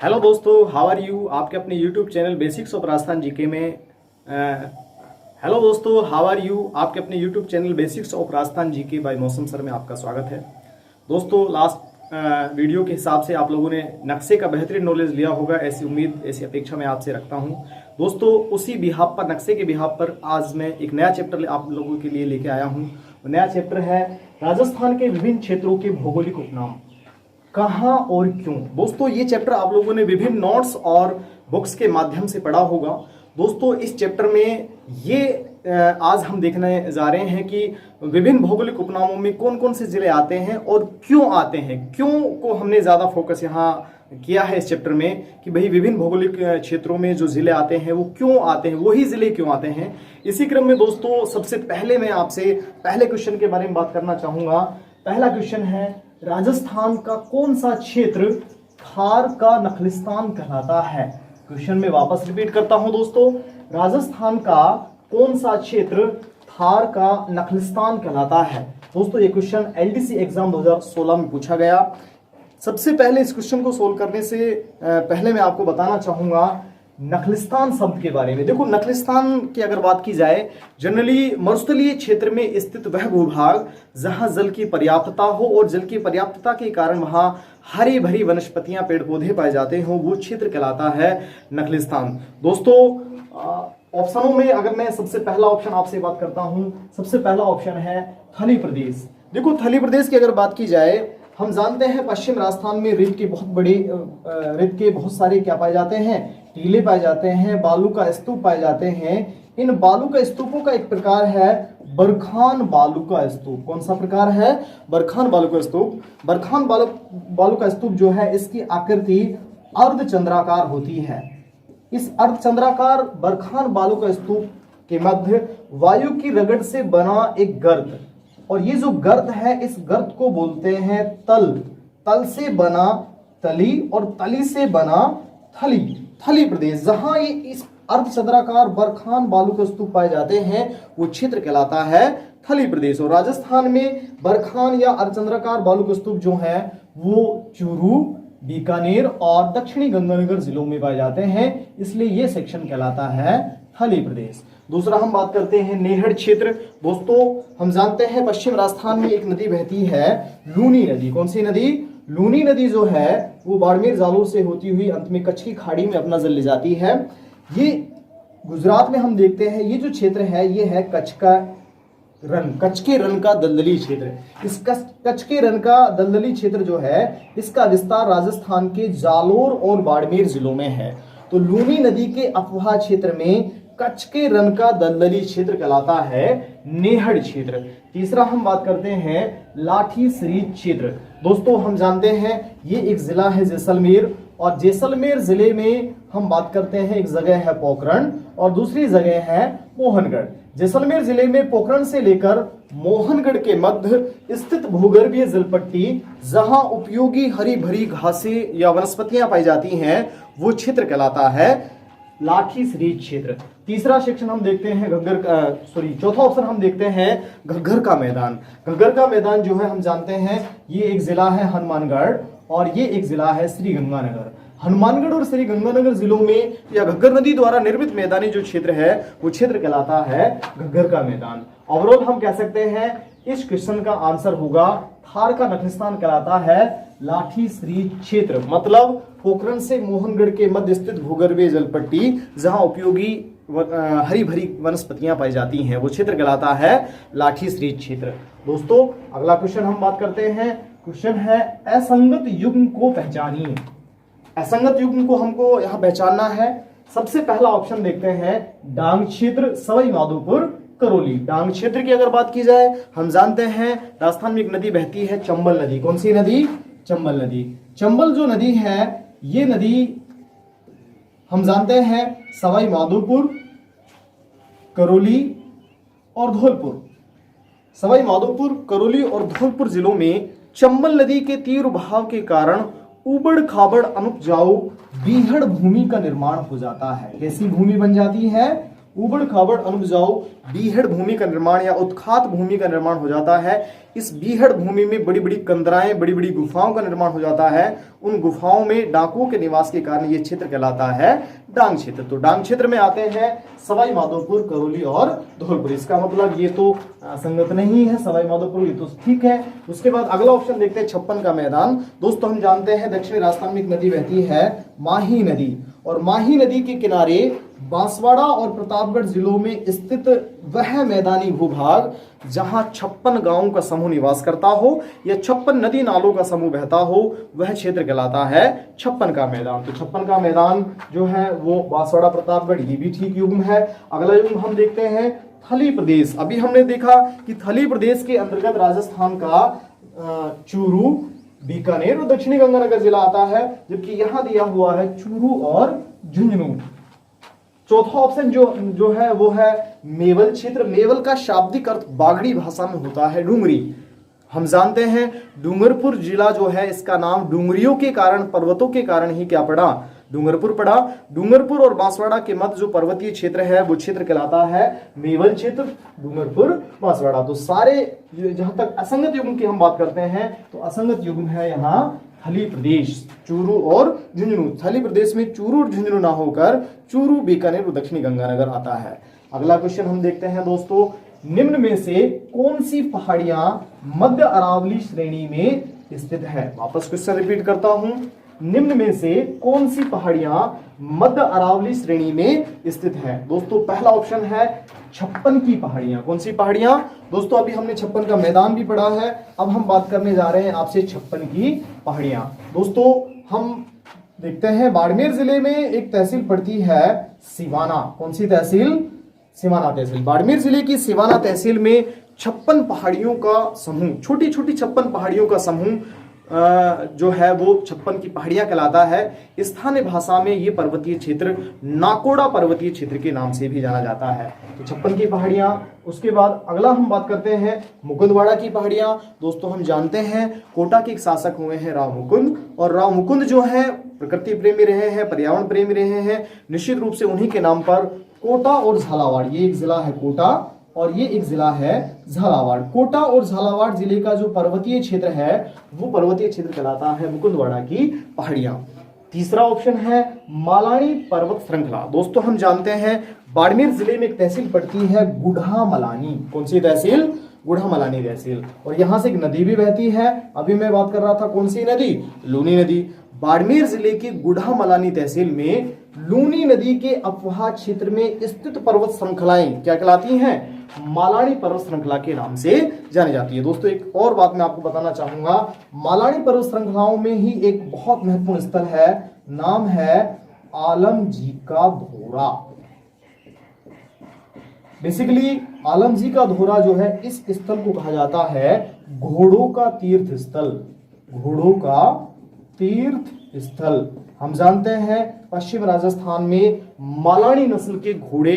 Hello दोस्तों, how are you. आपके अपने YouTube channel basics of Rajasthan GK में हेलो दोस्तों, हाउ आर यू। आपके अपने YouTube channel basics of Rajasthan GK by Mausam sir में आपका स्वागत है। दोस्तों, लास्ट वीडियो के हिसाब से आप लोगों ने नक्शे का बेहतरीन नॉलेज लिया होगा, ऐसी उम्मीद ऐसी अपेक्षा मैं आपसे रखता हूं। दोस्तों, उसी बिहाफ पर, नक्शे के बिहाफ पर आज मैं एक नया चैप्टर आप लोगों के लिए लेके आया हूं। नया चैप्टर है राजस्थान के विभिन्न क्षेत्रों के भौगोलिक उपनाम, कहां और क्यों। दोस्तों, ये चैप्टर आप लोगों ने विभिन्न नोट्स और बुक्स के माध्यम से पढ़ा होगा। दोस्तों, इस चैप्टर में ये आज हम देखने जा रहे हैं कि विभिन्न भौगोलिक उपनामों में कौन कौन से जिले आते हैं और क्यों आते हैं। क्यों को हमने ज्यादा फोकस यहाँ किया है इस चैप्टर में कि भाई विभिन्न भौगोलिक क्षेत्रों में जो जिले आते हैं वो क्यों आते हैं, वही जिले क्यों आते हैं। इसी क्रम में दोस्तों, सबसे पहले मैं आपसे पहले क्वेश्चन के बारे में बात करना चाहूंगा। पहला क्वेश्चन है, राजस्थान का कौन सा क्षेत्र थार का नखलिस्तान कहलाता है। क्वेश्चन में वापस रिपीट करता हूं दोस्तों, राजस्थान का कौन सा क्षेत्र थार का नखलिस्तान कहलाता है। दोस्तों, ये क्वेश्चन एलडीसी एग्जाम 2016 में पूछा गया। सबसे पहले इस क्वेश्चन को सोल्व करने से पहले मैं आपको बताना चाहूंगा नखलिस्तान शब्द के बारे में। देखो, नखलिस्तान की अगर बात की जाए, जनरली मरुस्थलीय क्षेत्र में स्थित वह भूभाग जहां जल की पर्याप्तता हो और जल की पर्याप्तता के कारण वहां हरी भरी वनस्पतियां, पेड़ पौधे पाए जाते हो, वो क्षेत्र कहलाता है नखलिस्तान। दोस्तों, ऑप्शनों में अगर मैं सबसे पहला ऑप्शन आपसे बात करता हूं, सबसे पहला ऑप्शन है थली प्रदेश। देखो, थली प्रदेश की अगर बात की जाए, हम जानते हैं पश्चिम राजस्थान में रेत के बहुत सारे क्या पाए जाते हैं, टीले पाए जाते हैं, बालू का स्तूप पाए जाते हैं। इन बालू का स्तूपों का एक प्रकार है बरखान बालू का स्तूप। कौन सा प्रकार है? बरखान बालू का स्तूप। बरखान बालू का स्तूप जो है, इसकी आकृति अर्धचंद्राकार होती है। इस अर्धचंद्राकार बरखान बालू का स्तूप के मध्य वायु की रगड़ से बना एक गर्त, और ये जो गर्त है, इस गर्त को बोलते हैं तल। तल से बना तली और तली से बना थली। थली प्रदेश, जहां ये इस अर्धचंद्राकार बरखान बालू के स्तूप पाए जाते हैं, वो क्षेत्र कहलाता है थली प्रदेश। और राजस्थान में बरखान या अर्धचंद्राकार बालू के स्तूप जो है वो चूरू, बीकानेर और दक्षिणी गंगानगर जिलों में पाए जाते हैं, इसलिए ये सेक्शन कहलाता है थली प्रदेश। दूसरा हम बात करते हैं नेहड़ क्षेत्र। दोस्तों, हम जानते हैं पश्चिम राजस्थान में एक नदी बहती है, लूनी नदी। कौन सी नदी? लूनी नदी जो है वो बाड़मेर जालोर से होती हुई अंत में कच्छ की खाड़ी में अपना जल ले जाती है। ये गुजरात में हम देखते हैं, ये जो क्षेत्र है ये है कच्छ के रण का दलदली क्षेत्र। इस कच्छ के रण का दलदली क्षेत्र जो है, इसका विस्तार राजस्थान के जालोर और बाड़मेर जिलों में है। तो लूनी नदी के अफवाह क्षेत्र में कच्छ के रण का दलदली क्षेत्र कहलाता है नेहड़ क्षेत्र। तीसरा हम बात करते हैं लाठी सरीज क्षेत्र। दोस्तों, हम जानते हैं ये एक जिला है जैसलमेर, और जैसलमेर जिले में हम बात करते हैं, एक जगह है पोखरण और दूसरी जगह है मोहनगढ़। जैसलमेर जिले में पोखरण से लेकर मोहनगढ़ के मध्य स्थित भूगर्भीय जलपट्टी, जहां उपयोगी हरी भरी घासें या वनस्पतियां पाई जाती हैं, वो क्षेत्र कहलाता है लाठी सरीज क्षेत्र। तीसरा सेक्शन हम देखते हैं चौथा ऑप्शन हम देखते हैं घग्गर का मैदान। घग्गर का मैदान जो है, हम जानते हैं ये एक जिला है हनुमानगढ़ और ये एक जिला है श्रीगंगानगर। हनुमानगढ़ और श्रीगंगानगर जिलों में या घग्गर नदी द्वारा निर्मित मैदानी जो क्षेत्र है वो क्षेत्र कहलाता है घग्गर का मैदान। ओवरऑल हम कह सकते हैं इस क्वेश्चन का आंसर होगा थार का नखलिस्तान कहलाता है लाठी सरीज क्षेत्र, मतलब पोखरण से मोहनगढ़ के मध्य स्थित भूगर्भीय जलपट्टी, जहां उपयोगी हरी भरी वनस्पतियां पाई जाती हैं, वो क्षेत्र कहलाता है लाठी सरीज क्षेत्र। दोस्तों, अगला क्वेश्चन हम बात करते हैं। क्वेश्चन है असंगत युग्म को पहचानिए। असंगत युग्म को हमको यहां पहचानना है। सबसे पहला ऑप्शन देखते हैं डांग क्षेत्र, सवाई माधोपुर, करौली। डांग क्षेत्र की अगर बात की जाए, हम जानते हैं राजस्थान में एक नदी बहती है चंबल नदी। कौन सी नदी? चंबल नदी। चंबल जो नदी है, ये नदी हम जानते हैं सवाई माधोपुर, करौली और धौलपुर, सवाई माधोपुर, करौली और धौलपुर जिलों में चंबल नदी के तीव्र बहाव के कारण उबड़ खाबड़ अनुपजाऊ बीहड़ भूमि का निर्माण हो जाता है। कैसी भूमि बन जाती है? उबड़ खाबड़ अनुपजाऊ बीहड़ भूमि का निर्माण या उत्खात भूमि का निर्माण हो जाता है। इस बीहड़ भूमि में बड़ी बड़ी कंदराएं, बड़ी बड़ी गुफाओं का निर्माण हो जाता है। उन गुफाओं में डाकुओं के निवास के कारण ये क्षेत्र कहलाता है डांग क्षेत्र। तो डांग क्षेत्र में आते हैं सवाई माधोपुर, करौली और धौलपुर। इसका मतलब ये तो संगत नहीं है, सवाई माधोपुर ये तो ठीक है। उसके बाद अगला ऑप्शन देखते हैं 56 का मैदान। दोस्तों हम जानते हैं दक्षिणी राजस्थान में एक नदी बहती है माही नदी, और माही नदी के किनारे बांसवाड़ा और प्रतापगढ़ जिलों में स्थित वह मैदानी भूभाग जहां 56 गांवों का समूह निवास करता हो या 56 नदी नालों का समूह बहता हो, वह क्षेत्र कहलाता है 56 का मैदान। तो 56 का मैदान जो है वो बांसवाड़ा प्रतापगढ़, ये भी ठीक युग्म है। अगला युग्म हम देखते हैं थली प्रदेश। अभी हमने देखा कि थली प्रदेश के अंतर्गत राजस्थान का चूरू, बीकानेर और दक्षिणी गंगानगर जिला आता है, जबकि यहां दिया हुआ है चूरू और झुंझुनू। चौथा ऑप्शन जो है वो है मेवल क्षेत्र। मेवल का शाब्दिक अर्थ बागड़ी भाषा में होता है डूंगरी। हम जानते हैं डूंगरपुर जिला जो है इसका नाम डूंगरियों के कारण, पर्वतों के कारण ही क्या पड़ा, डूंगरपुर पड़ा। डूंगरपुर और बांसवाड़ा के मध्य जो पर्वतीय क्षेत्र है वो क्षेत्र कहलाता है मेवल क्षेत्र, डूंगरपुर बांसवाड़ा। तो सारे जहां तक असंगत युग्म की हम बात करते हैं तो असंगत युग्म है यहाँ थली प्रदेश, चूरू और झुंझुनू। थली प्रदेश में चूरू और झुंझुनू ना होकर चूरू, बीकानेर और दक्षिणी गंगानगर आता है। अगला क्वेश्चन हम देखते हैं दोस्तों, निम्न में से कौन सी पहाड़ियां मध्य अरावली श्रेणी में स्थित है। वापस क्वेश्चन रिपीट करता हूं, निम्न में से कौन सी पहाड़ियां मध्य अरावली श्रेणी में स्थित है। दोस्तों पहला ऑप्शन है 56 की पहाड़ियां। कौन सी पहाड़ियां दोस्तों, अभी हमने 56 का मैदान भी पढ़ा है, अब हम बात करने जा रहे हैं आपसे 56 की पहाड़ियां। दोस्तों हम देखते हैं बाड़मेर जिले में एक तहसील पड़ती है सिवाना। कौन सी तहसील, सिवाना तहसील। बाड़मेर जिले की सिवाना तहसील में 56 पहाड़ियों का समूह, छोटी छोटी 56 पहाड़ियों का समूह जो है वो 56 की पहाड़ियां कहलाता है। स्थानीय भाषा में ये पर्वतीय क्षेत्र नाकोड़ा पर्वतीय क्षेत्र के नाम से भी जाना जाता है। तो 56 की पहाड़ियां। उसके बाद अगला हम बात करते हैं मुकुंदवाड़ा की पहाड़ियां। दोस्तों हम जानते हैं कोटा के एक शासक हुए हैं राव मुकुंद, और राव मुकुंद जो है प्रकृति प्रेमी रहे हैं, पर्यावरण प्रेमी रहे हैं। निश्चित रूप से उन्हीं के नाम पर कोटा और झालावाड़, ये एक जिला है कोटा और ये एक जिला है झालावाड़। कोटा और झालावाड़ जिले का जो पर्वतीय क्षेत्र है वो पर्वतीय क्षेत्र कहलाता है मुकुंदवाड़ा की पहाड़ियां। तीसरा ऑप्शन है मालानी पर्वत श्रृंखला। दोस्तों हम जानते हैं बाड़मेर जिले में एक तहसील पड़ती है गुढ़ामलानी। कौन सी तहसील, गुढ़ामलानी तहसील, और यहां से एक नदी भी बहती है। अभी मैं बात कर रहा था कौन सी नदी, लूनी नदी। बाड़मेर जिले की गुढ़ामलानी तहसील में लूनी नदी के अपवाह क्षेत्र में स्थित पर्वत श्रृंखलाएं क्या कहलाती हैं, मालानी पर्वत श्रृंखला के नाम से जानी जाती है। दोस्तों एक और बात मैं आपको बताना चाहूंगा, मालानी पर्वत श्रृंखलाओं में ही एक बहुत महत्वपूर्ण स्थल है, नाम है आलमजी का धोरा। बेसिकली आलमजी का धोरा जो है इस स्थल को कहा जाता है घोड़ों का तीर्थ स्थल, घोड़ों का तीर्थ स्थल। हम जानते हैं पश्चिम राजस्थान में मालानी नस्ल के घोड़े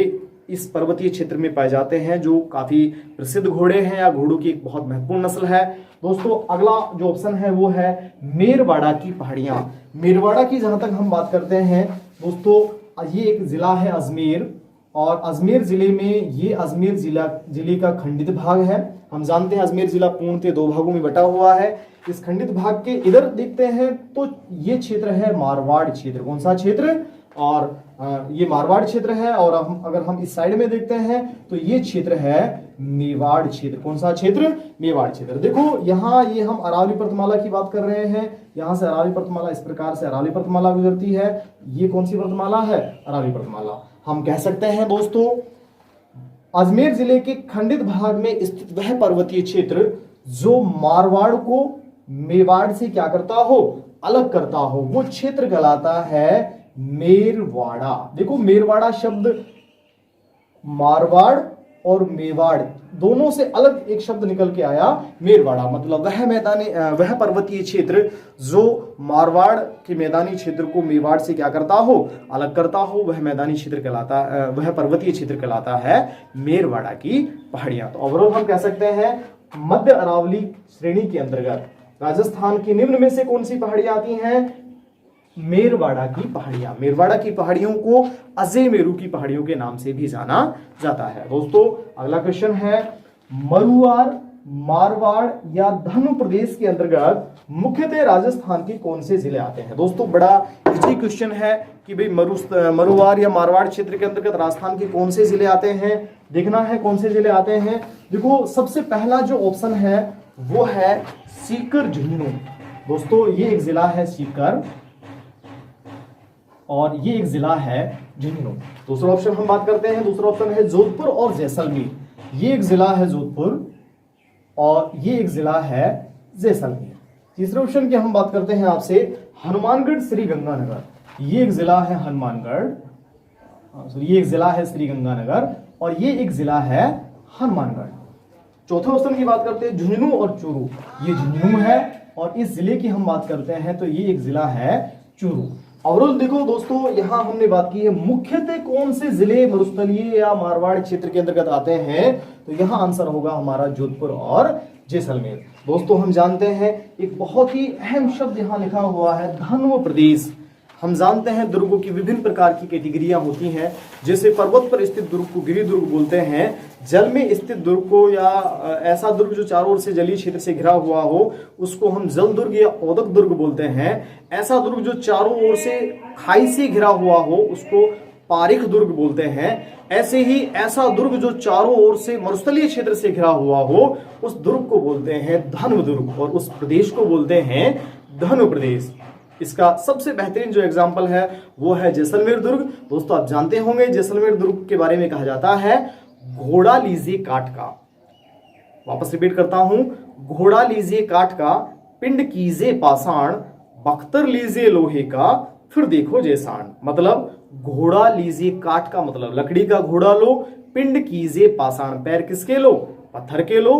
इस पर्वतीय क्षेत्र में पाए जाते हैं, जो काफी प्रसिद्ध घोड़े हैं या घोड़ों की एक बहुत महत्वपूर्ण नस्ल है। दोस्तों अगला जो ऑप्शन है वो है मेरवाड़ा की पहाड़ियां। मेरवाड़ा की जहां तक हम बात करते हैं दोस्तों, ये एक जिला है अजमेर, और अजमेर जिले में ये अजमेर जिले का खंडित भाग है। हम जानते हैं अजमेर जिला पूर्णतः 2 भागों में बटा हुआ है। इस खंडित भाग के इधर देखते हैं तो ये क्षेत्र है मारवाड़ क्षेत्र। कौन सा क्षेत्र, और ये मारवाड़ क्षेत्र है। और अगर हम इस साइड में देखते हैं तो ये क्षेत्र है मेवाड़ क्षेत्र। कौन सा क्षेत्र, मेवाड़ क्षेत्र। देखो यहाँ ये हम अरावली पर्वतमाला की बात कर रहे हैं, यहाँ से अरावली पर्वतमाला इस प्रकार से अरावली पर्वतमाला गुजरती है। ये कौन सी पर्वतमाला है, अरावली पर्वतमाला। हम कह सकते हैं दोस्तों अजमेर जिले के खंडित भाग में स्थित वह पर्वतीय क्षेत्र जो मारवाड़ को मेवाड़ से क्या करता हो, अलग करता हो, वो क्षेत्र कहलाता है मेरवाड़ा। देखो मेरवाड़ा शब्द मारवाड़ और मेवाड़ दोनों से अलग एक शब्द निकल के आया मेरवाड़ा, मतलब वह पर्वतीय क्षेत्र जो मारवाड़ के मैदानी क्षेत्र को मेवाड़ से क्या करता हो, अलग करता हो, वह मैदानी क्षेत्र कहलाता है, वह पर्वतीय क्षेत्र कहलाता है मेरवाड़ा की पहाड़ियां। तो ओवरऑल हम कह सकते हैं मध्य अरावली श्रेणी के अंतर्गत राजस्थान की निम्न में से कौन सी पहाड़ियां आती हैं, मेरवाड़ा की पहाड़ियां। मेरवाड़ा की पहाड़ियों को अजय मेरू की पहाड़ियों के नाम से भी जाना जाता है। दोस्तों अगला क्वेश्चन है, मरुआर, मारवाड़ या धनु प्रदेश के अंतर्गत मुख्यतः राजस्थान के कौन से जिले आते हैं। दोस्तों बड़ा इजी क्वेश्चन है कि भाई मरुवार या मारवाड़ क्षेत्र के अंतर्गत राजस्थान के कौन से जिले आते हैं। देखना है कौन से जिले आते हैं। देखो सबसे पहला जो ऑप्शन है वो है सीकर झुंझुनू। दोस्तों ये एक जिला है सीकर और ये एक जिला है झुंझुनू। दूसरा ऑप्शन हम बात करते हैं, दूसरा ऑप्शन है जोधपुर और जैसलमेर। ये एक जिला है जोधपुर और ये एक जिला है जैसलमेर। तीसरे ऑप्शन की हम बात करते हैं आपसे, हनुमानगढ़ श्रीगंगानगर। ये एक जिला है हनुमानगढ़, ये एक जिला है श्रीगंगानगर और ये एक जिला है हनुमानगढ़। चौथे ऑप्शन की बात करते हैं झुंझुनू और चूरू। ये झुंझुनू है और इस जिले की हम बात करते हैं तो ये एक जिला है चूरू। ओवरऑल देखो दोस्तों यहां हमने बात की है मुख्यतः कौन से जिले मरुस्थलीय या मारवाड़ क्षेत्र के अंतर्गत आते हैं, तो यहां आंसर होगा हमारा जोधपुर और जैसलमेर। दोस्तों हम जानते हैं एक बहुत ही अहम शब्द यहां लिखा हुआ है धनु प्रदेश। हम जानते हैं दुर्गों की विभिन्न प्रकार की कैटेगरियां होती हैं, जैसे पर्वत पर स्थित दुर्ग को गिरि दुर्ग बोलते हैं, जल में स्थित दुर्ग को या ऐसा दुर्ग जो चारों ओर से जलीय क्षेत्र से घिरा हुआ हो उसको हम जल दुर्ग या ओदक दुर्ग बोलते हैं, ऐसा दुर्ग जो चारों ओर से खाई से घिरा हुआ हो उसको पारिक दुर्ग बोलते हैं, ऐसे ही ऐसा दुर्ग जो चारों ओर से मरुस्थलीय क्षेत्र से घिरा हुआ हो उस दुर्ग को बोलते हैं धनु दुर्ग और उस प्रदेश को बोलते हैं धनु प्रदेश। इसका सबसे बेहतरीन जो एग्जाम्पल है वो है जैसलमेर दुर्ग। दोस्तों आप जानते होंगे जैसलमेर दुर्ग के बारे में कहा जाता है घोड़ा लीजिए काठ का। वापस रिपीट करता हूं, घोड़ा लीजिए काठ का, पिंड कीजिए पाषाण, बख्तर लीजिए लोहे का, फिर देखो जैसाण। मतलब घोड़ा लीजिए काठ का मतलब लकड़ी का घोड़ा लो, पिंड कीजिए पाषाण पैर किसके लो, पत्थर के लो,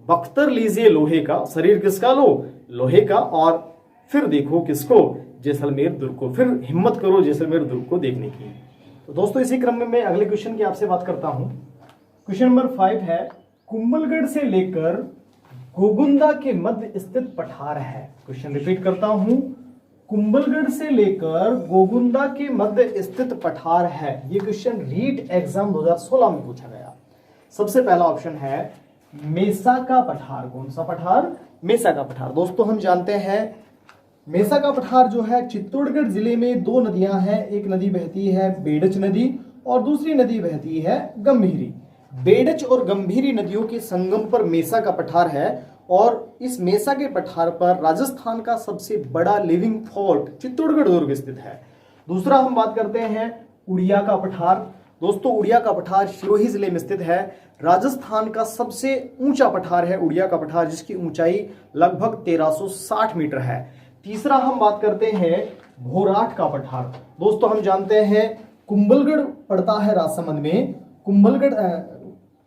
बख्तर लीजिए लोहे का शरीर किसका लो, लोहे का, और फिर देखो किसको, जैसलमेर दुर्ग को। फिर हिम्मत करो जैसलमेर दुर्ग को देखने की। तो दोस्तों इसी क्रम में मैं अगले क्वेश्चन की आपसे बात करता हूं। क्वेश्चन नंबर 5 है, कुंभलगढ़ से लेकर गोगुंदा के मध्य स्थित पठार है। क्वेश्चन रिपीट करता हूं, कुंभलगढ़ से लेकर गोगुंदा के मध्य स्थित पठार है। ये क्वेश्चन रीट एग्जाम 2016 में पूछा गया। सबसे पहला ऑप्शन है मेसा का पठार। कौन सा पठार? मेसा का पठार। दोस्तों हम जानते हैं मेसा का पठार जो है चित्तौड़गढ़ जिले में दो नदियां हैं, एक नदी बहती है बेडच नदी और दूसरी नदी बहती है गंभीरी। बेडच और गंभीरी नदियों के संगम पर मेसा का पठार है और इस मेसा के पठार पर राजस्थान का सबसे बड़ा लिविंग फोर्ट चित्तौड़गढ़ दुर्ग स्थित है। दूसरा हम बात करते हैं उड़िया का पठार। दोस्तों उड़िया का पठार सिरोही जिले में स्थित है। राजस्थान का सबसे ऊंचा पठार है उड़िया का पठार, जिसकी ऊंचाई लगभग 1360 मीटर है। तीसरा हम बात करते हैं भोराट का पठार। दोस्तों हम जानते हैं कुंभलगढ़ पड़ता है राजसमंद में,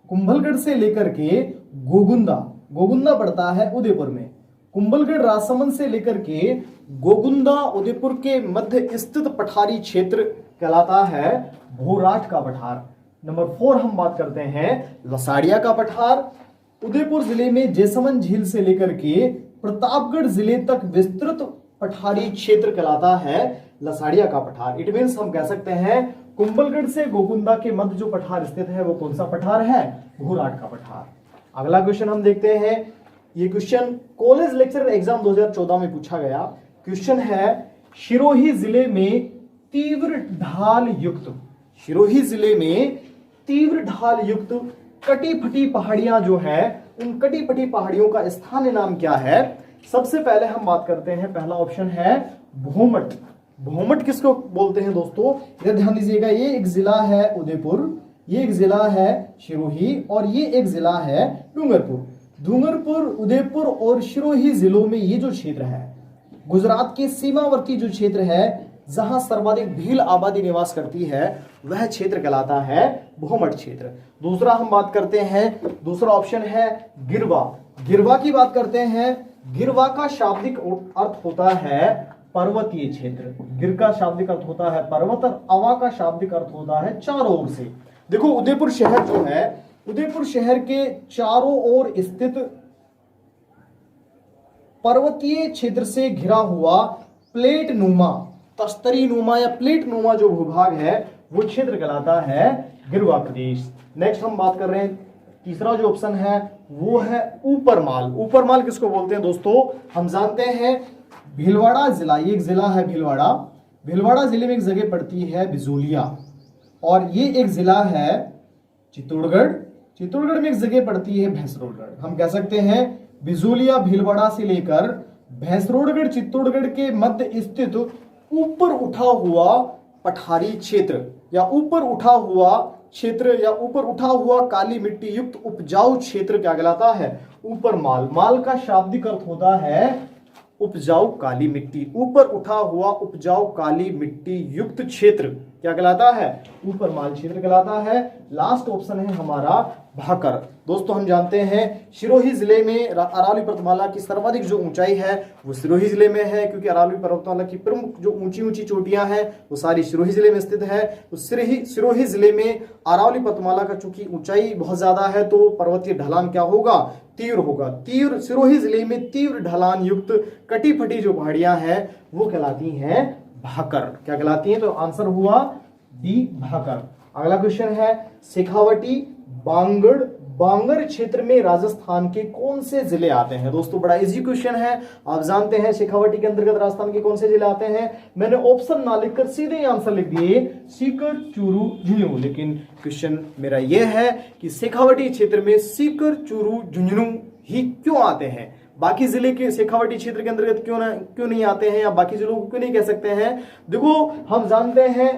कुंभलगढ़ से लेकर के गोगुंदा पड़ता है उदयपुर में। कुंभलगढ़ राजसमंद से लेकर के गोगुंदा उदयपुर के मध्य स्थित पठारी क्षेत्र कहलाता है भोराट का पठार। नंबर 4 हम बात करते हैं लसाड़िया का पठार। उदयपुर जिले में जैसमंद झील से लेकर के प्रतापगढ़ जिले तक विस्तृत पठारी क्षेत्र कहलाता है लसाड़िया का पठार। इट मीन्स हम कह सकते हैं कुंभलगढ़ से गोगुंदा के मध्य जो पठार स्थित है वो कौन सा पठार है? भोराट का पठार। अगला क्वेश्चन हम देखते हैं। ये क्वेश्चन कॉलेज लेक्चर एग्जाम 2014 में पूछा गया। क्वेश्चन है सिरोही जिले में तीव्र ढाल युक्त, सिरोही जिले में तीव्र ढाल युक्त कटी फटी पहाड़ियां जो है उन कटी फटी पहाड़ियों का स्थानीय नाम क्या है? सबसे पहले हम बात करते हैं, पहला ऑप्शन है भोमट। भोमट किसको बोलते हैं दोस्तों? इधर ध्यान दीजिएगा, ये एक जिला है उदयपुर, ये एक जिला है सिरोही और ये एक जिला है डूंगरपुर। डूंगरपुर, उदयपुर और सिरोही जिलों में ये जो क्षेत्र है गुजरात के सीमावर्ती जो क्षेत्र है जहां सर्वाधिक भील आबादी निवास करती है वह क्षेत्र कहलाता है भोमट क्षेत्र। दूसरा हम बात करते हैं, दूसरा ऑप्शन है गिरवा। गिरवा की बात करते हैं। गिरवा का शाब्दिक अर्थ होता है पर्वतीय क्षेत्र। गिर का शाब्दिक अर्थ होता है पर्वत और अवा का शाब्दिक अर्थ होता है चारों ओर से। देखो उदयपुर शहर जो है, उदयपुर शहर के चारों ओर स्थित पर्वतीय क्षेत्र से घिरा हुआ प्लेट नुमा तस्तरी नुमा या प्लेट नुमा जो भूभाग है वो क्षेत्र कहलाता है गिरवा प्रदेश। नेक्स्ट हम बात कर रहे हैं, तीसरा जो ऑप्शन है वो है ऊपरमाल। ऊपरमाल किसको बोलते हैं दोस्तों? हम जानते हैं भीलवाड़ा जिला, ये एक जिला है भीलवाड़ा। भीलवाड़ा जिले में एक जगह पड़ती है बिजोलिया, और ये एक जिला है चित्तौड़गढ़। चित्तौड़गढ़ में एक जगह पड़ती है भैंसरोडगढ़। हम कह सकते हैं बिजोलिया भीलवाड़ा से लेकर भैंसरोडगढ़ चित्तौड़गढ़ के मध्य स्थित ऊपर उठा हुआ पठारी क्षेत्र या ऊपर उठा हुआ क्षेत्र या ऊपर उठा हुआ काली मिट्टी युक्त उपजाऊ क्षेत्र क्या कहलाता है? ऊपरमाल। माल का शाब्दिक अर्थ होता है उपजाऊ काली मिट्टी। ऊपर उठा हुआ उपजाऊ काली मिट्टी युक्त क्षेत्र क्या कहलाता है? ऊपरमाल क्षेत्र कहलाता है। लास्ट ऑप्शन है हमारा भाकर। दोस्तों हम जानते हैं सिरोही जिले में अरावली पर्वतमाला की सर्वाधिक जो ऊंचाई है वो सिरोही जिले में है, क्योंकि अरावली पर्वतमाला की प्रमुख जो ऊंची ऊंची चोटियां हैं वो सारी सिरोही जिले में स्थित है। तो सिरोही जिले में अरावली पर्वतमाला का चूंकि ऊंचाई बहुत ज्यादा है तो पर्वतीय ढलान क्या होगा? तीव्र होगा। तीव्र सिरोही जिले में तीव्र ढलान युक्त कटी फटी जो पहाड़ियां हैं वो कहलाती हैं भाकर। क्या कहलाती हैं? तो आंसर हुआ डी भाकर। अगला क्वेश्चन है शेखावटी बांगड़ क्षेत्र में राजस्थान के कौन से जिले आते हैं? दोस्तों बड़ा इजी क्वेश्चन है। आप जानते हैं शेखावटी के अंतर्गत राजस्थान के कौन से जिले आते हैं? मैंने ऑप्शन ना लिखकर सीधे आंसर लिख दिए सीकर, चूरू, झुंझुनू। लेकिन क्वेश्चन मेरा यह है कि शेखावटी क्षेत्र में सीकर, चूरू, झुंझुनू ही क्यों आते हैं? बाकी जिले के शेखावटी क्षेत्र के अंतर्गत क्यों नहीं आते हैं, या बाकी जिलों को क्यों नहीं कह सकते हैं? देखो हम जानते हैं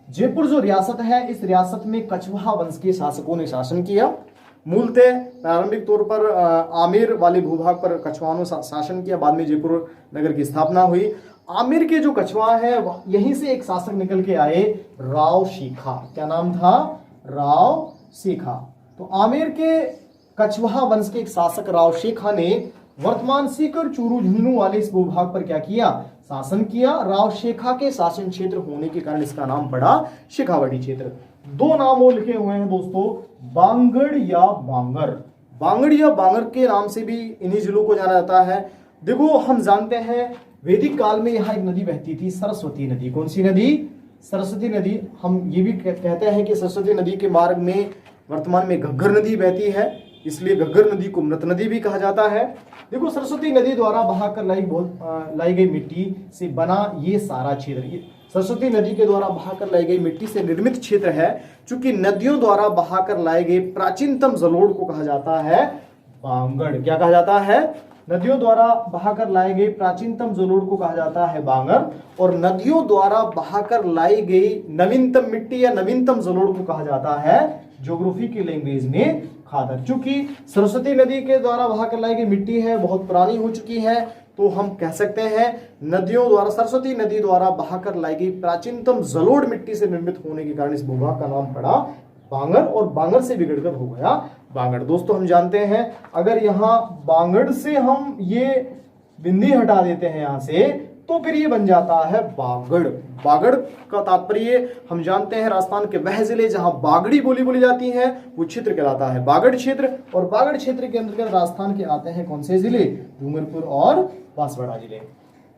जयपुर जो रियासत है, इस रियासत में कछवाहा वंश के शासकों ने शासन किया। मूलतः प्रारंभिक तौर पर आमेर वाले भूभाग पर कछवाहों ने शासन किया, बाद में जयपुर नगर की स्थापना हुई। आमेर के जो कछवाहा है यहीं से एक शासक निकल के आए, राव शेखा। क्या नाम था? राव शेखा। तो आमेर के कछवाहा वंश के एक शासक राव शेखा ने वर्तमान सीकर, चूरू, झुंझुनू वाले इस भूभाग पर क्या किया? शासन किया। राव शेखा के शासन क्षेत्र होने के कारण इसका नाम पड़ा शेखावटी क्षेत्र। दो नाम और लिखे हुए हैं दोस्तों, बांगड़ या बांगर। बांगड़ या बांगर के नाम से भी इन्हीं जिलों को जाना जाता है। देखो हम जानते हैं वैदिक काल में यहाँ एक नदी बहती थी, सरस्वती नदी। कौन सी नदी? सरस्वती नदी। हम ये भी कहते हैं कि सरस्वती नदी के मार्ग में वर्तमान में घग्गर नदी बहती है, इसलिए घग्गर नदी को मृत नदी भी कहा जाता है। देखो सरस्वती नदी द्वारा बहाकर लाई गई मिट्टी से बना ये सारा क्षेत्र, सरस्वती नदी के द्वारा बहाकर लाई गई मिट्टी से निर्मित क्षेत्र है। चूंकि नदियों द्वारा बहाकर लाए गए प्राचीनतम जलोढ़ को कहा जाता है बांगड़। क्या कहा जाता है? नदियों द्वारा बहाकर लाए गए प्राचीनतम जलोढ़ को कहा जाता है बांगर, और नदियों द्वारा बहाकर लाई गई नवीनतम मिट्टी या नवीनतम जलोढ़ को कहा जाता है ज्योग्राफी की लैंग्वेज में खादर। चूंकि सरस्वती नदी के द्वारा बहाकर लाई गई मिट्टी है बहुत पुरानी हो चुकी है, तो हम कह सकते हैं नदियों द्वारा, सरस्वती नदी द्वारा बहाकर लाई गई प्राचीनतम जलोढ़ मिट्टी से निर्मित होने के कारण इस भूभाग का नाम पड़ा बांगर, और बांगर से बिगड़कर हो गया बांगड़। दोस्तों हम जानते हैं अगर यहाँ बांगड़ से हम ये बिंदी हटा देते हैं यहाँ से, तो फिर ये बन जाता है बागड़। बागड़ का तात्पर्य हम जानते हैं राजस्थान के वह जिले जहां बागड़ी बोली जाती है वो क्षेत्र कहलाता है बागड़ क्षेत्र। और बागड़ क्षेत्र के अंतर्गत राजस्थान के आते हैं कौन से जिले? डूंगरपुर और बांसवाड़ा जिले।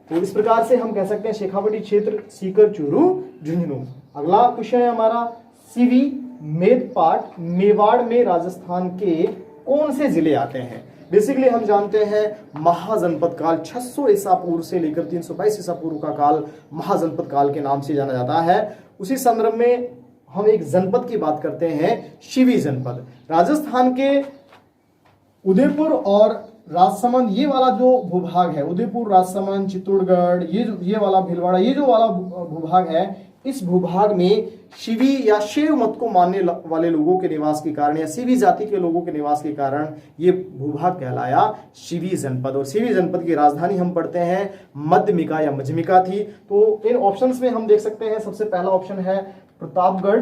तो इस प्रकार से हम कह सकते हैं शेखावटी क्षेत्र, सीकर, चूरू, झुंझुनू। अगला क्वेश्चन है हमारा सीवी मेदपाट मेवाड़ में राजस्थान के कौन से जिले आते हैं? बेसिकली हम जानते हैं महाजनपद काल 600 ईसा पूर्व से लेकर 322 ईसा पूर्व का काल महाजनपद काल के नाम से जाना जाता है। उसी संदर्भ में हम एक जनपद की बात करते हैं, शिवी जनपद। राजस्थान के उदयपुर और राजसमंद ये वाला जो भूभाग है, उदयपुर, राजसमंद, चित्तौड़गढ़, ये वाला भीलवाड़ा, ये जो वाला भूभाग है, इस भूभाग में शिवी या शैव मत को मानने वाले लोगों के निवास के कारण या शिवी जाति के लोगों के निवास के कारण ये भूभाग कहलाया शिवी जनपद। और शिवी जनपद की राजधानी हम पढ़ते हैं मध्यमिका या मध्यमिका थी। तो इन ऑप्शंस में हम देख सकते हैं सबसे पहला ऑप्शन है प्रतापगढ़,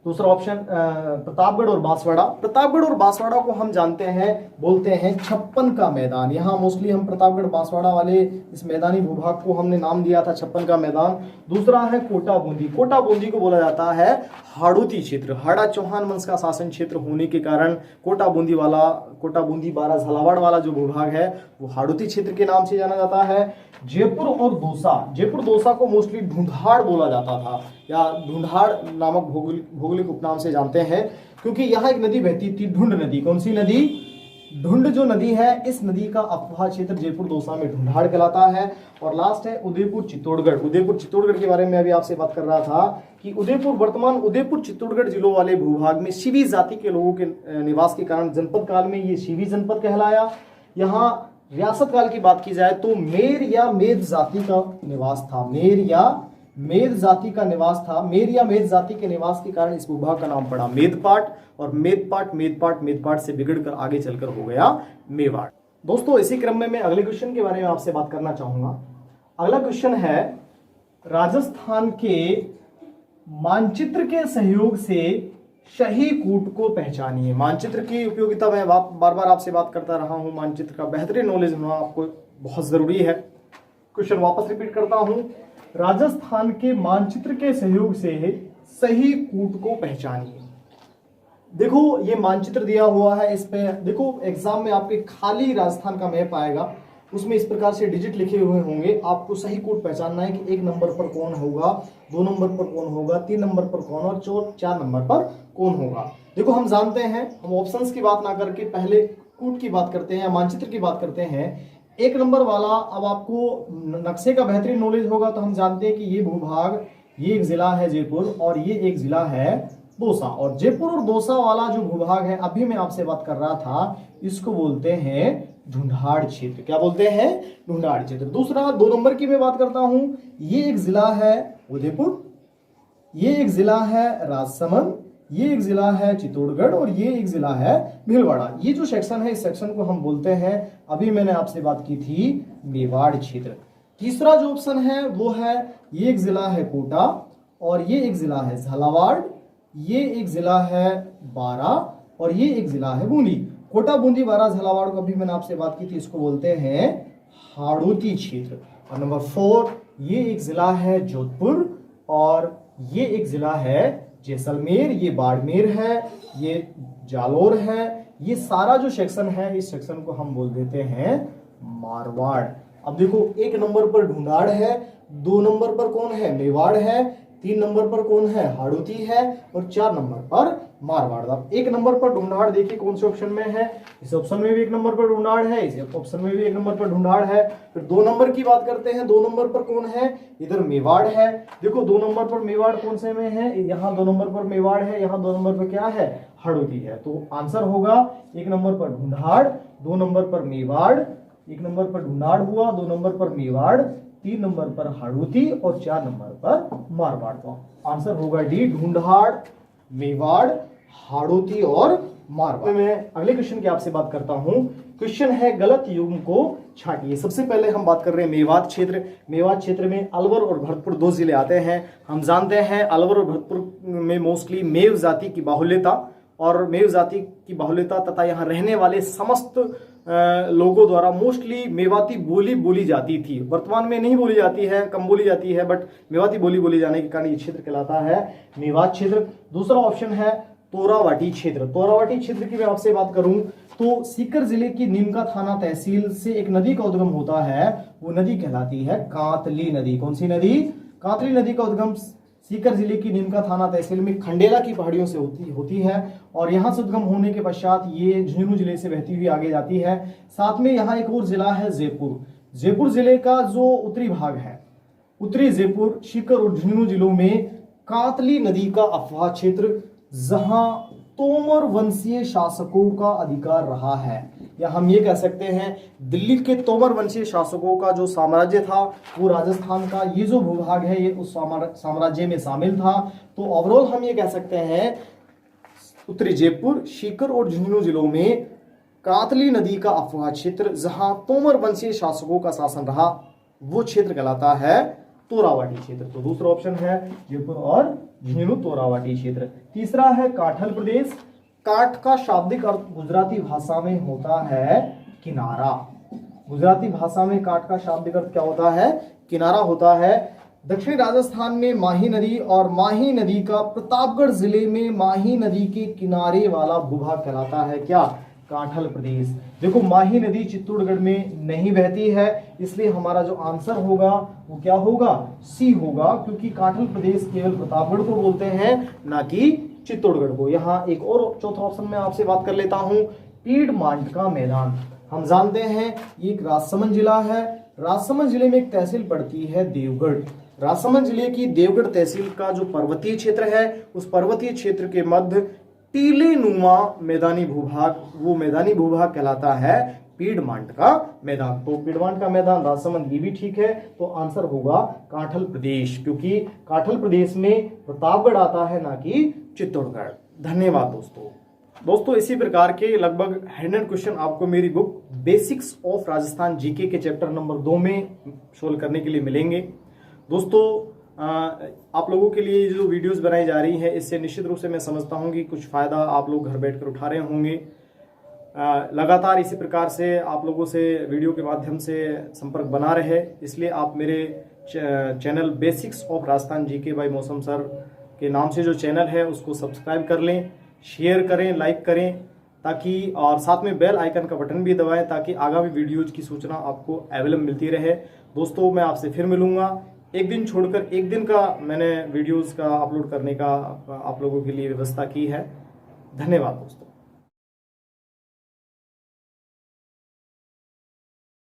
दूसरा ऑप्शन प्रतापगढ़ और बांसवाड़ा। प्रतापगढ़ और बांसवाड़ा को हम जानते हैं, बोलते हैं छप्पन का मैदान। यहाँ मोस्टली हम प्रतापगढ़ बांसवाड़ा वाले इस मैदानी भूभाग को हमने नाम दिया था छप्पन का मैदान। दूसरा है कोटा बूंदी। कोटा बूंदी को बोला जाता है हाड़ौती क्षेत्र। हाड़ा चौहान वंश का शासन क्षेत्र होने के कारण कोटा बूंदी बारा झालावाड़ वाला जो भूभाग है वो हाड़ौती क्षेत्र के नाम से जाना जाता है। जयपुर और दौसा, जयपुर दौसा को मोस्टली ढूंढाड़ बोला जाता था या ढूंढाड़ नामक भौगोलिक उपनाम से जानते हैं, क्योंकि यहाँ एक नदी बहती थी, ढूंढ नदी। कौन सी नदी? ढूंढ जो नदी है, इस नदी का अफवाह क्षेत्र जयपुर दौसा में ढूंढाड़ कहलाता है। और लास्ट है उदयपुर चित्तौड़गढ़। उदयपुर चित्तौड़गढ़ के बारे में अभी आपसे बात कर रहा था कि वर्तमान उदयपुर चित्तौड़गढ़ जिलों वाले भूभाग में शिवी जाति के लोगों के निवास के कारण जनपद काल में ये शिवी जनपद कहलाया। यहाँ रियासत काल की बात की जाए तो मेर या मेद जाति का निवास था। मेर या मेद जाति के निवास के कारण इस भूभाग का नाम पड़ा मेदपाट। और मेदपाट से बिगड़कर आगे चलकर हो गया मेवाड़। दोस्तों, इसी क्रम में मैं अगले क्वेश्चन के बारे में आपसे बात करना चाहूंगा। अगला क्वेश्चन है, राजस्थान के मानचित्र के सहयोग से शाही कूट को पहचानिए। मानचित्र की उपयोगिता मैं बार बार आपसे बात करता रहा हूं। मानचित्र का बेहतरीन नॉलेज होना आपको बहुत जरूरी है। क्वेश्चन वापस रिपीट करता हूं, राजस्थान के मानचित्र के सहयोग से शाही कूट को पहचानिए। देखो, ये मानचित्र दिया हुआ है, इस पे देखो एग्जाम में आपके खाली राजस्थान का मैप आएगा, उसमें इस प्रकार से डिजिट लिखे हुए होंगे। आपको सही कोड पहचानना है कि 1 नंबर पर कौन होगा, 2 नंबर पर कौन होगा, 3 नंबर पर कौन और 4 नंबर पर कौन होगा। देखो, हम जानते हैं, हम ऑप्शंस की बात ना करके पहले कूट की बात करते हैं या मानचित्र की बात करते हैं। 1 नंबर वाला, अब आपको नक्शे का बेहतरीन नॉलेज होगा तो हम जानते हैं कि ये भूभाग, ये एक जिला है जयपुर और ये एक जिला है दौसा। और जयपुर और दौसा वाला जो भूभाग है, अभी मैं आपसे बात कर रहा था, इसको बोलते हैं ढूंढाड़ क्षेत्र। क्या बोलते हैं? ढूंढाड़ क्षेत्र। दूसरा, 2 नंबर की मैं बात करता हूं, ये एक जिला है उदयपुर, ये एक जिला है राजसमंद, ये एक जिला है चित्तौड़गढ़ और ये एक जिला है भीलवाड़ा। ये जो सेक्शन है, इस सेक्शन को हम बोलते हैं, अभी मैंने आपसे बात की थी, मेवाड़ क्षेत्र। तीसरा जो ऑप्शन है वो है, ये एक जिला है कोटा और ये एक जिला है झालावाड़, ये एक जिला है बारा और ये एक जिला है बूंदी। कोटा, बूंदी, बारा, झालावाड़ को अभी मैंने आपसे बात की थी, इसको बोलते हैं हाड़ौती क्षेत्र। और नंबर 4, ये एक जिला है जोधपुर और ये एक जिला है जैसलमेर, ये बाड़मेर है, ये जालोर है। ये सारा जो सेक्शन है, इस सेक्शन को हम बोल देते हैं मारवाड़। अब देखो, 1 नंबर पर ढूंढाड़ है, 2 नंबर पर कौन है? मेवाड़ है, 3 नंबर पर कौन है? हाड़ौती है और 4 नंबर पर मारवाड़। अब 1 नंबर पर ढूंढाड़ देखिए कौन से ऑप्शन में है। इस ऑप्शन में भी 1 नंबर पर ढूंढाड़ है, इस ऑप्शन में भी 1 नंबर पर ढूंढाड़ है। फिर 2 नंबर की बात करते हैं, 2 नंबर पर कौन है? इधर मेवाड़ है। देखो, 2 नंबर पर मेवाड़ कौन से में है? यहाँ 2 नंबर पर मेवाड़ है, यहाँ 2 नंबर पर क्या है? हाड़ौती है। तो आंसर होगा 1 नंबर पर ढूंढाड़, 2 नंबर पर मेवाड़, 1 नंबर पर ढूंढाड़ हुआ, 2 नंबर पर मेवाड़, 3 नंबर पर हाड़ौती और 4 नंबर पर मारवाड़। तो आंसर होगा डी, ढूंढाड़, मेवाड़, हाड़ौती और मारवाड़। मैं अगले क्वेश्चन की आपसे बात करता हूं। क्वेश्चन है, गलत युग्म को छांटिए। सबसे पहले हम बात कर रहे हैं मेवात क्षेत्र। मेवात क्षेत्र में अलवर और भरतपुर 2 जिले आते हैं। हम जानते हैं अलवर और भरतपुर में मोस्टली मेव जाति की बाहुल्यता तथा यहाँ रहने वाले समस्त लोगों द्वारा मोस्टली मेवाती बोली बोली जाती थी। वर्तमान में नहीं बोली जाती है, कम बोली जाती है, बट मेवाती बोली जाने के कारण ये क्षेत्र कहलाता है मेवात क्षेत्र। दूसरा ऑप्शन है तोरावाटी क्षेत्र। तोरावाटी क्षेत्र की मैं आपसे बात करूं तो सीकर जिले की नीमका थाना तहसील से एक नदी का उद्गम होता है, वो नदी कहलाती है कांतली नदी। कौन सी नदी? कांतली नदी का उद्गम सीकर जिले की नीमका थाना तहसील में खंडेला की पहाड़ियों से होती है और यहाँ से उद्गम होने के पश्चात ये झुंझुनू जिले से बहती हुई आगे जाती है। साथ में यहाँ एक और जिला है जयपुर। जयपुर जिले का जो उत्तरी भाग है, उत्तरी जयपुर, सीकर और झुंझुनू जिलों में कांतली नदी का अफवाह क्षेत्र, जहां तोमर वंशीय शासकों का अधिकार रहा है, या हम ये कह सकते हैं दिल्ली के तोमर वंशीय शासकों का जो साम्राज्य था वो राजस्थान का ये जो भूभाग है ये उस साम्राज्य में शामिल था। तो ओवरऑल हम ये कह सकते हैं उत्तरी जयपुर, सीकर और झुंझुनू जिलों में कांतली नदी का अफवाह क्षेत्र, जहां तोमर वंशीय शासकों का शासन रहा, वो क्षेत्र कहलाता है तोरावाटी क्षेत्र। तो दूसरा ऑप्शन है जयपुर और झुंझुनू तोरावाटी क्षेत्र। तीसरा है काठल प्रदेश। काठ का शाब्दिक अर्थ गुजराती भाषा में होता है किनारा। गुजराती भाषा में काठ का शाब्दिक अर्थ क्या होता है? किनारा होता है। दक्षिणी राजस्थान में माही नदी, और माही नदी का प्रतापगढ़ जिले में माही नदी के किनारे वाला भूभाग कहलाता है क्या? काठल प्रदेश। देखो माही नदी चित्तौड़गढ़ में नहीं बहती है, इसलिए हमारा जो आंसर होगा वो क्या होगा? सी होगा, क्योंकि काठल प्रदेश केवल प्रतापगढ़ को बोलते हैं, ना कि चित्तौड़गढ़ को। यहाँ एक और चौथा ऑप्शन में आपसे बात कर लेता हूँ, पीडमांट का मैदान। हम जानते हैं ये एक राजसमंद जिला है। राजसमंद जिले में एक तहसील पड़ती है देवगढ़। राजसमंद जिले की देवगढ़ तहसील का जो पर्वतीय क्षेत्र है, उस पर्वतीय क्षेत्र के मध्य टीले नुमा मैदानी भूभाग, वो मैदानी भूभाग कहलाता है पीडमांट का मैदान। तो पीडमांट का मैदान राजसमंद, ये भी ठीक है। तो आंसर होगा काठल प्रदेश, क्योंकि काठल प्रदेश में प्रतापगढ़ आता है, ना कि चित्तौड़गढ़। धन्यवाद दोस्तों, इसी प्रकार के लगभग 100 क्वेश्चन आपको मेरी book basics of Rajasthan GK के चैप्टर नंबर 2 में सोल्व करने के लिए मिलेंगे। दोस्तों आप लोगों के लिए जो वीडियोस बनाई जा रही है, इससे निश्चित रूप से मैं समझता हूं कि कुछ फ़ायदा आप लोग घर बैठकर उठा रहे होंगे। लगातार इसी प्रकार से आप लोगों से वीडियो के माध्यम से संपर्क बना रहे, इसलिए आप मेरे channel basics of Rajasthan GK by Mausam sir के नाम से जो चैनल है उसको सब्सक्राइब कर लें, शेयर करें, लाइक करें, ताकि और साथ में बेल आइकन का बटन भी दबाएं, ताकि आगामी वीडियोज की सूचना आपको अवेलेबल मिलती रहे। दोस्तों मैं आपसे फिर मिलूंगा। एक दिन छोड़कर एक दिन का मैंने वीडियोस का अपलोड करने का आप लोगों के लिए व्यवस्था की है। धन्यवाद दोस्तों।